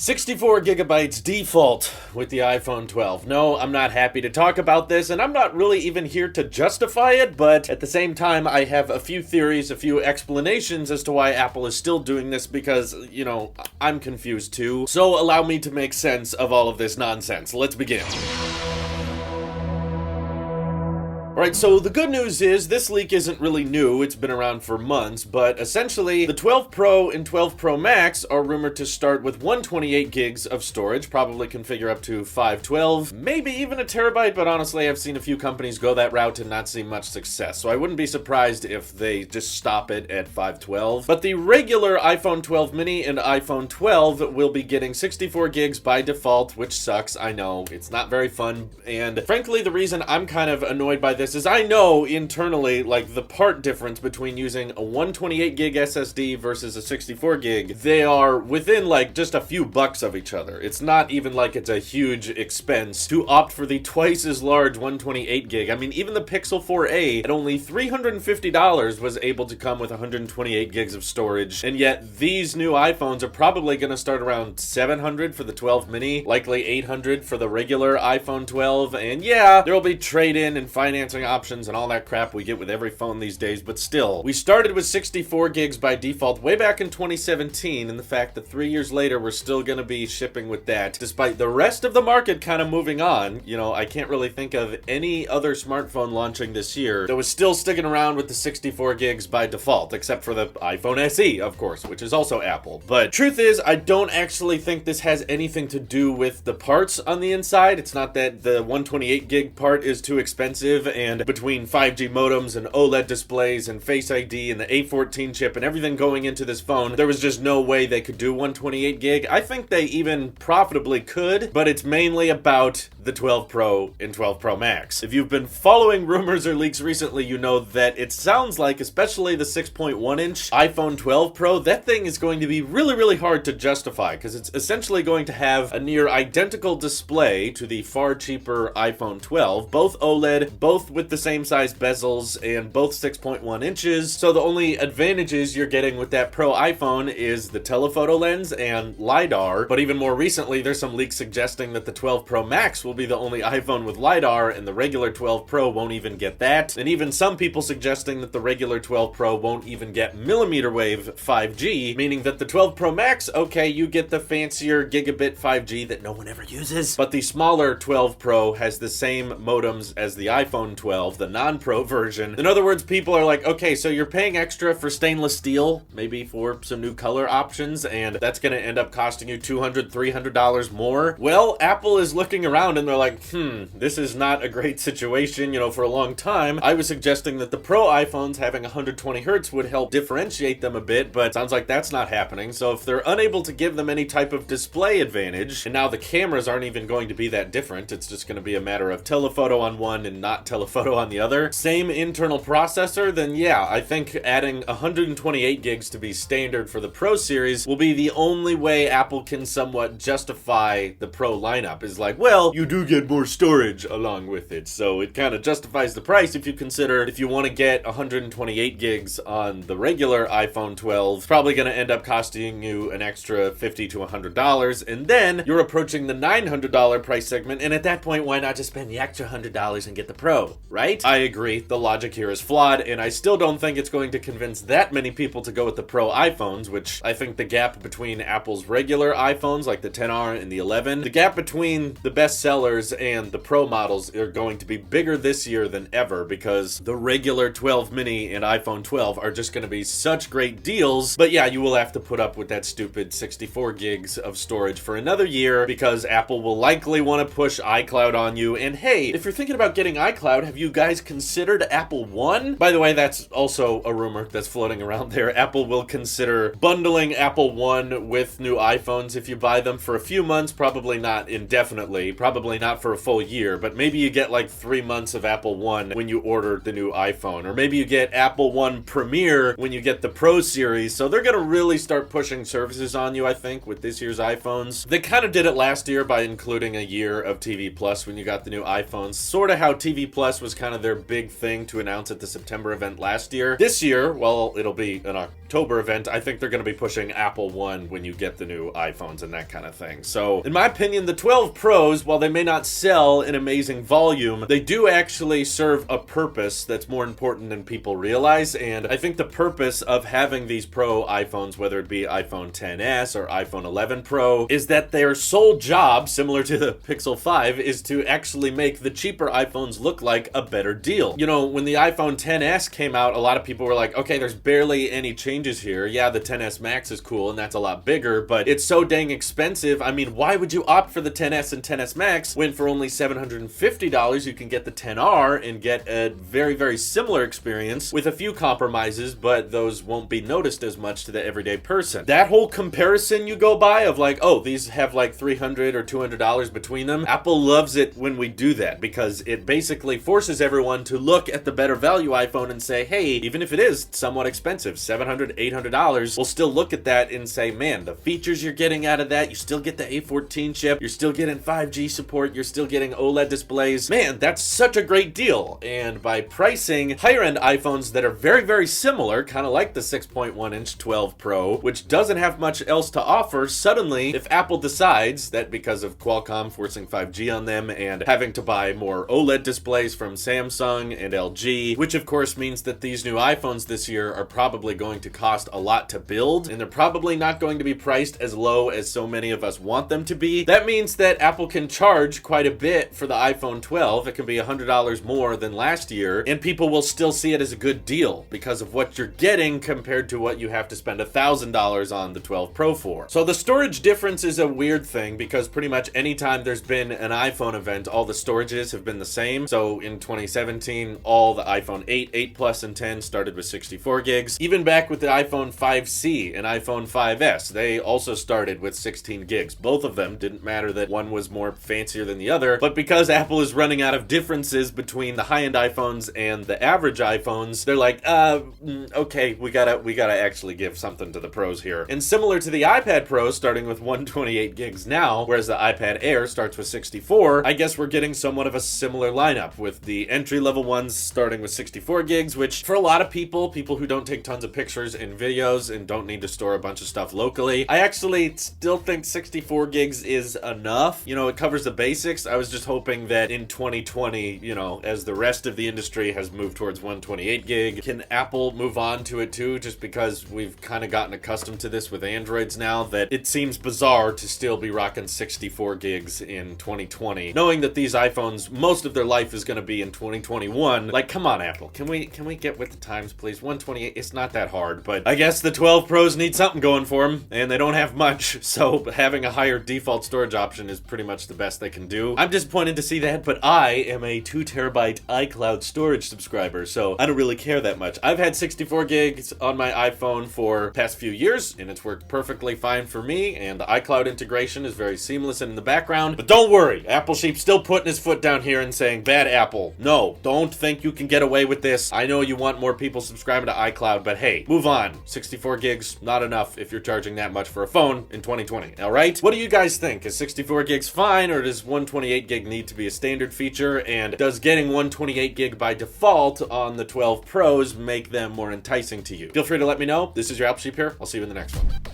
64 gigabytes default with the iPhone 12. No, I'm not happy to talk about this, and I'm not really even here to justify it, but at the same time, I have a few theories, a few explanations as to why Apple is still doing this because, I'm confused too. So allow me to make sense of all of this nonsense. Let's begin. Alright, so the good news is this leak isn't really new, it's been around for months, but essentially the 12 Pro and 12 Pro Max are rumored to start with 128 gigs of storage, probably configure up to 512, maybe even a terabyte, but honestly I've seen a few companies go that route and not see much success, so I wouldn't be surprised if they just stop it at 512. But the regular iPhone 12 mini and iPhone 12 will be getting 64 gigs by default, which sucks, I know, it's not very fun, and frankly the reason I'm kind of annoyed by this is I know internally, like, the part difference between using a 128 gig SSD versus a 64 gig, they are within, like, just a few bucks of each other. It's not even like it's a huge expense to opt for the twice as large 128 gig. I mean, even the Pixel 4a at only $350 was able to come with 128 gigs of storage, and yet these new iPhones are probably going to start around $700 for the 12 mini, likely $800 for the regular iPhone 12, and yeah, there will be trade-in and financing options and all that crap we get with every phone these days, but still, we started with 64 gigs by default way back in 2017, and the fact that 3 years later we're still gonna be shipping with that, despite the rest of the market kind of moving on. I can't really think of any other smartphone launching this year that was still sticking around with the 64 gigs by default, except for the iPhone SE, of course, which is also Apple. But truth is, I don't actually think this has anything to do with the parts on the inside. It's not that the 128 gig part is too expensive, and between 5G modems and OLED displays and Face ID and the A14 chip and everything going into this phone, there was just no way they could do 128 gig. I think they even profitably could, but it's mainly about the 12 Pro and 12 Pro Max. If you've been following rumors or leaks recently, you know that it sounds like, especially the 6.1-inch iPhone 12 Pro, that thing is going to be really, really hard to justify because it's essentially going to have a near identical display to the far cheaper iPhone 12, both OLED, both with the same size bezels, and both 6.1 inches. So the only advantages you're getting with that Pro iPhone is the telephoto lens and LiDAR, but even more recently there's some leaks suggesting that the 12 Pro Max will be the only iPhone with LiDAR and the regular 12 Pro won't even get that, and even some people suggesting that the regular 12 Pro won't even get millimeter wave 5G, meaning that the 12 Pro Max, okay, you get the fancier gigabit 5G that no one ever uses, but the smaller 12 Pro has the same modems as the iPhone 12, the non-Pro version. In other words, people are like, okay, so you're paying extra for stainless steel, maybe for some new color options, and that's gonna end up costing you $200, $300 more. Well, Apple is looking around and they're like, this is not a great situation. For a long time, I was suggesting that the Pro iPhones having 120 Hz would help differentiate them a bit, but sounds like that's not happening. So if they're unable to give them any type of display advantage, and now the cameras aren't even going to be that different, it's just gonna be a matter of telephoto on one and not telephoto on the other, same internal processor, then yeah, I think adding 128 gigs to be standard for the Pro series will be the only way Apple can somewhat justify the Pro lineup. Is like, well, you do get more storage along with it, so it kind of justifies the price if you consider if you want to get 128 gigs on the regular iPhone 12, it's probably going to end up costing you an extra $50 to $100, and then you're approaching the $900 price segment, and at that point, why not just spend the extra $100 and get the Pro, right? I agree, the logic here is flawed, and I still don't think it's going to convince that many people to go with the Pro iPhones, which I think the gap between Apple's regular iPhones, like the XR and the 11, the gap between the best sellers and the Pro models are going to be bigger this year than ever, because the regular 12 mini and iPhone 12 are just going to be such great deals. But yeah, you will have to put up with that stupid 64 gigs of storage for another year, because Apple will likely want to push iCloud on you. And hey, if you're thinking about getting iCloud, have you guys considered Apple One? By the way, that's also a rumor that's floating around there. Apple will consider bundling Apple One with new iPhones if you buy them for a few months, probably not indefinitely, probably not for a full year, but maybe you get like 3 months of Apple One when you order the new iPhone, or maybe you get Apple One Premier when you get the Pro series. So they're gonna really start pushing services on you, I think, with this year's iPhones. They kind of did it last year by including a year of TV Plus when you got the new iPhones, sort of how TV Plus Plus was kind of their big thing to announce at the September event last year. This year, well, it'll be an October event. I think they're going to be pushing Apple One when you get the new iPhones and that kind of thing. So, in my opinion, the 12 Pros, while they may not sell in amazing volume, they do actually serve a purpose that's more important than people realize. And I think the purpose of having these Pro iPhones, whether it be iPhone XS or iPhone 11 Pro, is that their sole job, similar to the Pixel 5, is to actually make the cheaper iPhones look like a better deal. You know, when the iPhone XS came out, a lot of people were like, okay, there's barely any changes here. Yeah, the XS Max is cool and that's a lot bigger, but it's so dang expensive. I mean, why would you opt for the XS and XS Max when for only $750 you can get the XR and get a very, very similar experience with a few compromises, but those won't be noticed as much to the everyday person. That whole comparison you go by of like, oh, these have like $300 or $200 between them. Apple loves it when we do that because it basically forces everyone to look at the better value iPhone and say, hey, even if it is somewhat expensive, $700, $800, we'll still look at that and say, man, the features you're getting out of that, you still get the A14 chip, you're still getting 5G support, you're still getting OLED displays. Man, that's such a great deal. And by pricing higher end iPhones that are very, very similar, kind of like the 6.1 inch 12 Pro, which doesn't have much else to offer, suddenly, if Apple decides that because of Qualcomm forcing 5G on them and having to buy more OLED displays from Samsung and LG, which of course means that these new iPhones this year are probably going to cost a lot to build, and they're probably not going to be priced as low as so many of us want them to be. That means that Apple can charge quite a bit for the iPhone 12. It can be $100 more than last year, and people will still see it as a good deal because of what you're getting compared to what you have to spend $1,000 on the 12 Pro for. So the storage difference is a weird thing because pretty much anytime there's been an iPhone event, all the storages have been the same. So in 2017, all the iPhone 8, 8 Plus, and 10 started with 64 gigs. Even back with the iPhone 5C and iPhone 5S, they also started with 16 gigs. Both of them, didn't matter that one was more fancier than the other, but because Apple is running out of differences between the high-end iPhones and the average iPhones, they're like, okay, we gotta actually give something to the pros here. And similar to the iPad Pro starting with 128 gigs now, whereas the iPad Air starts with 64, I guess we're getting somewhat of a similar lineup with the entry-level ones starting with 64 gigs, which for a lot of people who don't take tons of pictures and videos and don't need to store a bunch of stuff locally, I actually still think 64 gigs is enough. You know, it covers the basics. I was just hoping that in 2020, you know, as the rest of the industry has moved towards 128 gig, can Apple move on to it too, just because we've kind of gotten accustomed to this with Androids now, that it seems bizarre to still be rocking 64 gigs in 2020, knowing that these iPhones, most of their life is going to be in 2021. Like, come on, Apple. Can we get with the times, please? 128, it's not that hard, but I guess the 12 Pros need something going for them, and they don't have much, so having a higher default storage option is pretty much the best they can do. I'm disappointed to see that, but I am a 2 terabyte iCloud storage subscriber, so I don't really care that much. I've had 64 gigs on my iPhone for the past few years, and it's worked perfectly fine for me, and the iCloud integration is very seamless and in the background. But don't worry, Apple Sheep's still putting his foot down here and saying, bad Apple. No, don't think you can get away with this. I know you want more people subscribing to iCloud, but hey, move on. 64 gigs, not enough if you're charging that much for a phone in 2020, all right? What do you guys think? Is 64 gigs fine, or does 128 gig need to be a standard feature? And does getting 128 gig by default on the 12 Pros make them more enticing to you? Feel free to let me know. This is your Apple Sheep here. I'll see you in the next one.